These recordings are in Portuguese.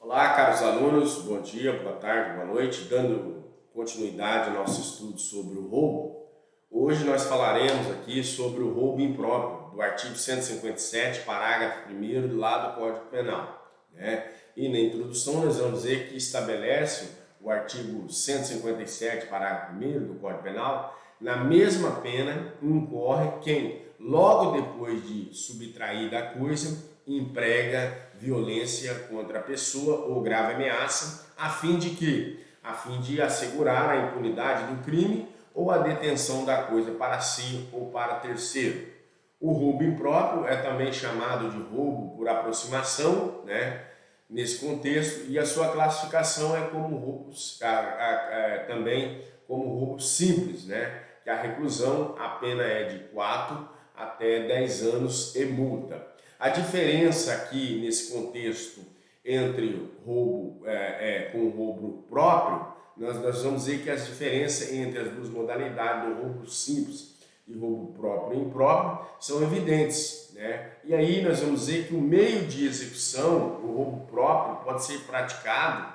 Olá, caros alunos, bom dia, boa tarde, boa noite. Dando continuidade ao nosso estudo sobre o roubo, hoje nós falaremos aqui sobre o roubo impróprio, do artigo 157, parágrafo 1º, lá do Código Penal, né? E na introdução nós vamos dizer que estabelece o artigo 157, parágrafo 1º do Código Penal, na mesma pena incorre quem, logo depois de subtrair da coisa, emprega violência contra a pessoa ou grave ameaça, a fim de quê? A fim de assegurar a impunidade do crime ou a detenção da coisa para si ou para terceiro. O roubo impróprio é também chamado de roubo por aproximação, né? Nesse contexto, e a sua classificação é como roubo, também como roubo simples, né? Que a reclusão, a pena é de 4 até 10 anos e multa. A diferença aqui nesse contexto entre roubo com roubo próprio, nós vamos dizer que as diferenças entre as duas modalidades, do roubo simples e roubo próprio e impróprio, são evidentes, né? E aí nós vamos dizer que o meio de execução, o roubo próprio, pode ser praticado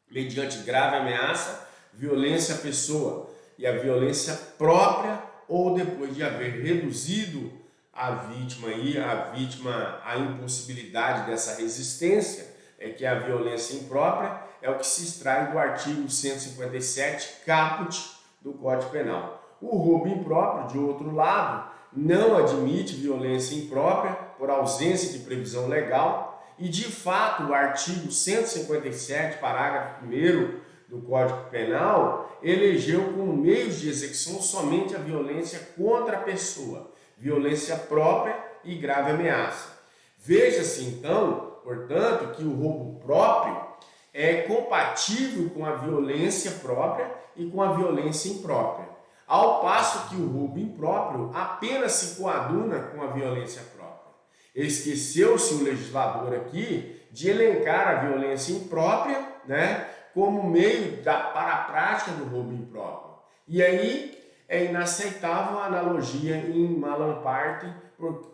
mediante grave ameaça, violência à pessoa e a violência própria ou depois de haver reduzido a vítima, a impossibilidade dessa resistência, que é a violência imprópria, é o que se extrai do artigo 157, caput do Código Penal. O roubo impróprio, de outro lado, não admite violência imprópria por ausência de previsão legal e, de fato, o artigo 157, parágrafo 1º do Código Penal, elegeu como meios de execução somente a violência contra a pessoa, violência própria e grave ameaça. Veja-se então, portanto, que o roubo próprio é compatível com a violência própria e com a violência imprópria, ao passo que o roubo impróprio apenas se coaduna com a violência própria. Esqueceu-se o legislador aqui de elencar a violência imprópria, né, como meio para a prática do roubo impróprio. E aí é inaceitável a analogia em Malamparte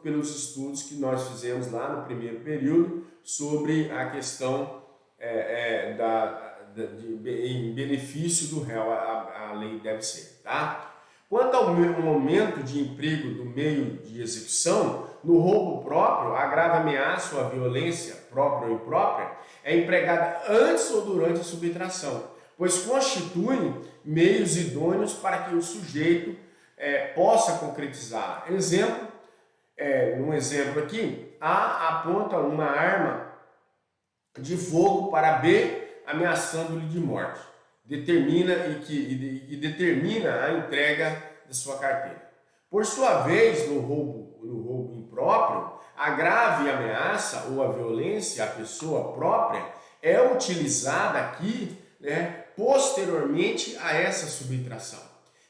pelos estudos que nós fizemos lá no primeiro período sobre a questão em benefício do réu, a lei deve ser, tá? Quanto ao momento de emprego do meio de execução, no roubo próprio, a grave ameaça ou a violência própria ou imprópria é empregada antes ou durante a subtração, pois constituem meios idôneos para que o sujeito possa concretizar. Um exemplo aqui, A aponta uma arma de fogo para B, ameaçando-lhe de morte. Determina a entrega de sua carteira. Por sua vez, no roubo impróprio, a grave ameaça ou a violência à pessoa própria é utilizada aqui, né, posteriormente a essa subtração.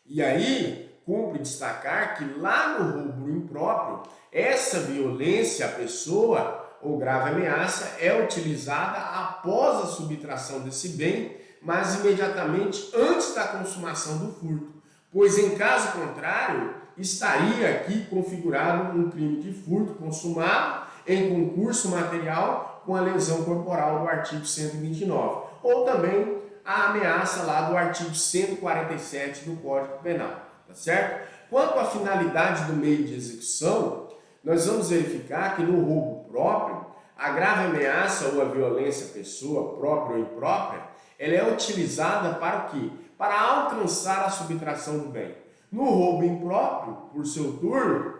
E aí, cumpre destacar que lá no roubo impróprio, essa violência à pessoa ou grave ameaça é utilizada após a subtração desse bem, mas imediatamente antes da consumação do furto, pois em caso contrário, estaria aqui configurado um crime de furto consumado em concurso material com a lesão corporal do artigo 129, ou também a ameaça lá do artigo 147 do Código Penal, tá certo? Quanto à finalidade do meio de execução, nós vamos verificar que no roubo próprio, a grave ameaça ou a violência à pessoa própria ou imprópria, ela é utilizada para o quê? Para alcançar a subtração do bem. No roubo impróprio, por seu turno,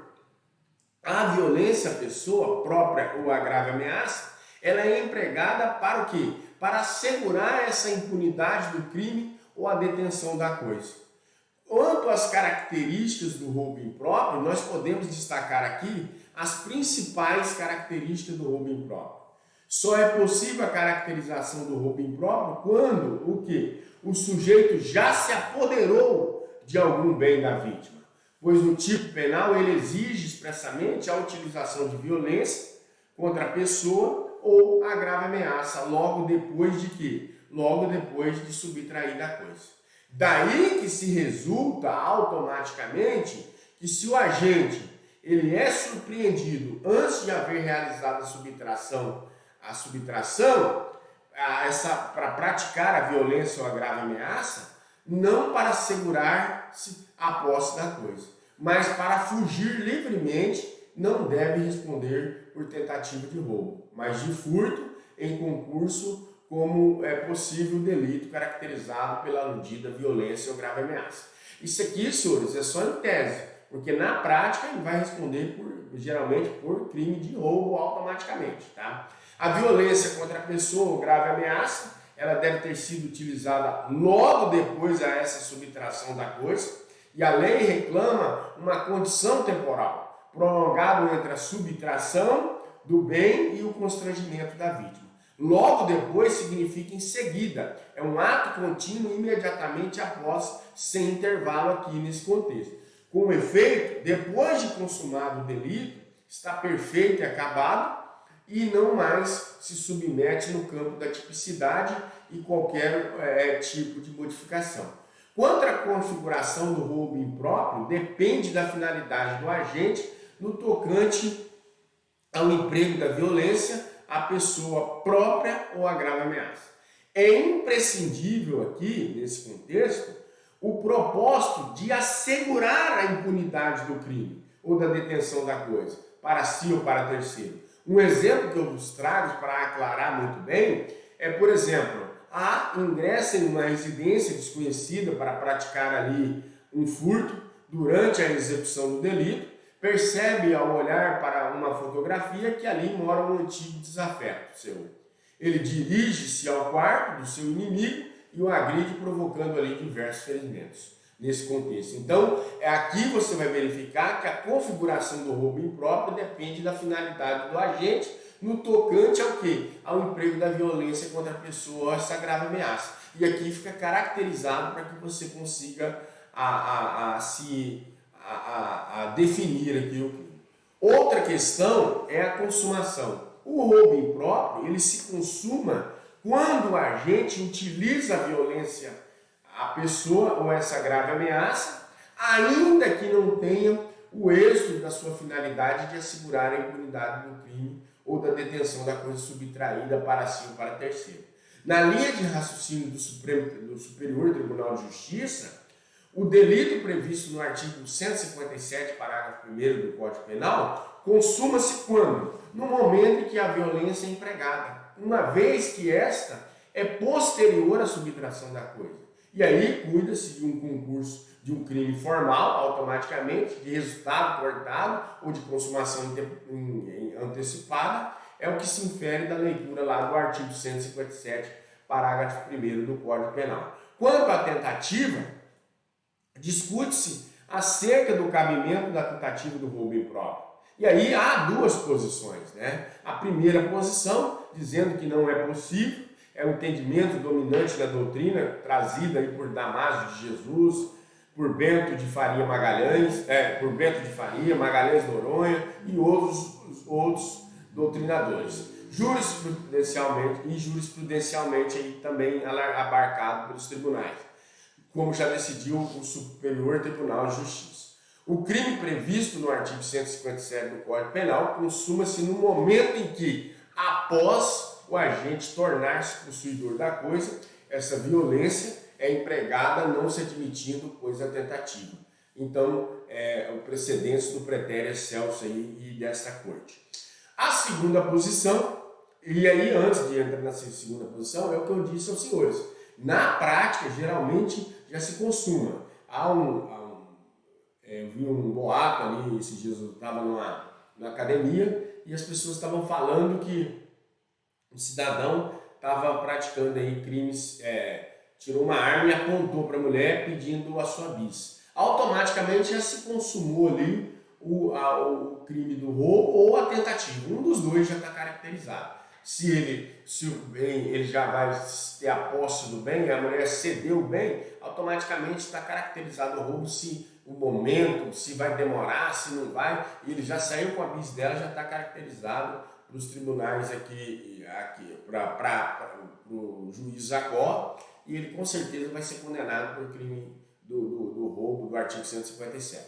a violência à pessoa própria ou a grave ameaça, ela é empregada para o quê? Para assegurar essa impunidade do crime ou a detenção da coisa. Quanto às características do roubo impróprio, nós podemos destacar aqui as principais características do roubo impróprio. Só é possível a caracterização do roubo impróprio quando o quê? O sujeito já se apoderou de algum bem da vítima, pois no tipo penal ele exige expressamente a utilização de violência contra a pessoa ou a grave ameaça, logo depois de quê? Logo depois de subtrair da coisa. Daí que se resulta automaticamente que se o agente ele é surpreendido antes de haver realizado a subtração, para praticar a violência ou a grave ameaça, não para assegurar-se a posse da coisa, mas para fugir livremente, não deve responder por tentativa de roubo, mas de furto em concurso, como é possível delito caracterizado pela aludida violência ou grave ameaça. Isso aqui, senhores, é só em tese, porque na prática ele vai responder geralmente por crime de roubo automaticamente, tá? A violência contra a pessoa ou grave ameaça, ela deve ter sido utilizada logo depois a essa subtração da coisa, e a lei reclama uma condição temporal, prolongado entre a subtração do bem e o constrangimento da vítima. Logo depois significa em seguida, é um ato contínuo imediatamente após, sem intervalo aqui nesse contexto. Com efeito, depois de consumado o delito, está perfeito e acabado e não mais se submete no campo da tipicidade e qualquer tipo de modificação. Quanto à configuração do roubo impróprio, depende da finalidade do agente no tocante ao emprego da violência à pessoa própria ou à grave ameaça. É imprescindível aqui, nesse contexto, o propósito de assegurar a impunidade do crime ou da detenção da coisa, para si ou para terceiro. Um exemplo que eu vos trago para aclarar muito bem é, por exemplo, ingressa em uma residência desconhecida para praticar ali um furto durante a execução do delito, percebe ao olhar para uma fotografia que ali mora um antigo desafeto seu. Ele dirige-se ao quarto do seu inimigo e o agride, provocando ali diversos ferimentos nesse contexto. Então, aqui você vai verificar que a configuração do roubo impróprio depende da finalidade do agente no tocante ao quê? Ao emprego da violência contra a pessoa, essa grave ameaça. E aqui fica caracterizado para que você consiga definir aqui o crime. Outra questão é a consumação. O roubo impróprio, ele se consuma quando o agente utiliza a violência à pessoa ou essa grave ameaça, ainda que não tenha o êxito da sua finalidade de assegurar a impunidade do crime ou da detenção da coisa subtraída para si ou para terceiro. Na linha de raciocínio do Superior Tribunal de Justiça, o delito previsto no artigo 157, parágrafo 1º do Código Penal, consuma-se quando? No momento em que a violência é empregada, uma vez que esta é posterior à subtração da coisa. E aí cuida-se de um concurso de um crime formal, automaticamente, de resultado cortado ou de consumação antecipada, é o que se infere da leitura lá do artigo 157, parágrafo 1º do Código Penal. Quanto à tentativa, discute-se acerca do cabimento da tentativa do roubo impróprio. E aí há duas posições, né? A primeira posição, dizendo que não é possível, é o entendimento dominante da doutrina, trazida aí por Damásio de Jesus, por Bento de Faria Magalhães, Magalhães Noronha e outros doutrinadores. Jurisprudencialmente aí também abarcado pelos tribunais, como já decidiu o Superior Tribunal de Justiça. O crime previsto no artigo 157 do Código Penal consuma-se no momento em que, após o agente tornar-se possuidor da coisa, essa violência é empregada não se admitindo coisa tentativa. Então, o precedente do pretério excelso aí e dessa corte. A segunda posição, e aí antes de entrar na segunda posição, é o que eu disse aos senhores. Na prática, geralmente, já se consuma. Eu vi um boato ali, esses dias eu estava na academia e as pessoas estavam falando que um cidadão estava praticando aí crimes, tirou uma arma e apontou para a mulher pedindo a sua bis. Automaticamente já se consumou ali o crime do roubo ou a tentativa. Um dos dois já está caracterizado. Se ele já vai ter a posse do bem, a mulher cedeu o bem, automaticamente está caracterizado o roubo, se o momento, se vai demorar, se não vai, e ele já saiu com a bis dela, já está caracterizado para os tribunais aqui para o juiz Jacó, e ele com certeza vai ser condenado por crime do roubo do artigo 157.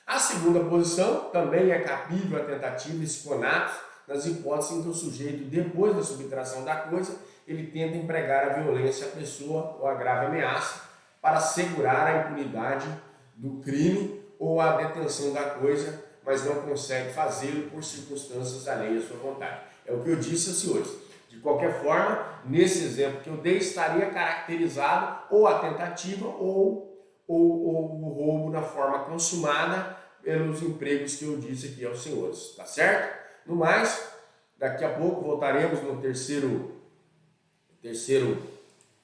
A segunda posição também é cabível a tentativa, esse conato, nas hipóteses em que o sujeito, depois da subtração da coisa, ele tenta empregar a violência à pessoa ou a grave ameaça para assegurar a impunidade do crime ou a detenção da coisa, mas não consegue fazê-lo por circunstâncias alheias à sua vontade. É o que eu disse aos senhores. De qualquer forma, nesse exemplo que eu dei, estaria caracterizado ou a tentativa ou o roubo na forma consumada pelos empregos que eu disse aqui aos senhores, tá certo? No mais, daqui a pouco voltaremos no terceiro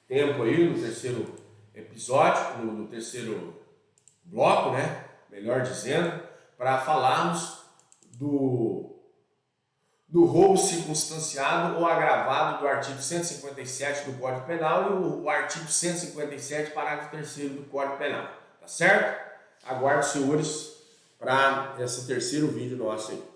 tempo aí, no terceiro episódio, no terceiro bloco, né? Melhor dizendo, para falarmos do roubo circunstanciado ou agravado do artigo 157 do Código Penal e o artigo 157, parágrafo 3º do Código Penal, tá certo? Aguardo os senhores para esse terceiro vídeo nosso aí.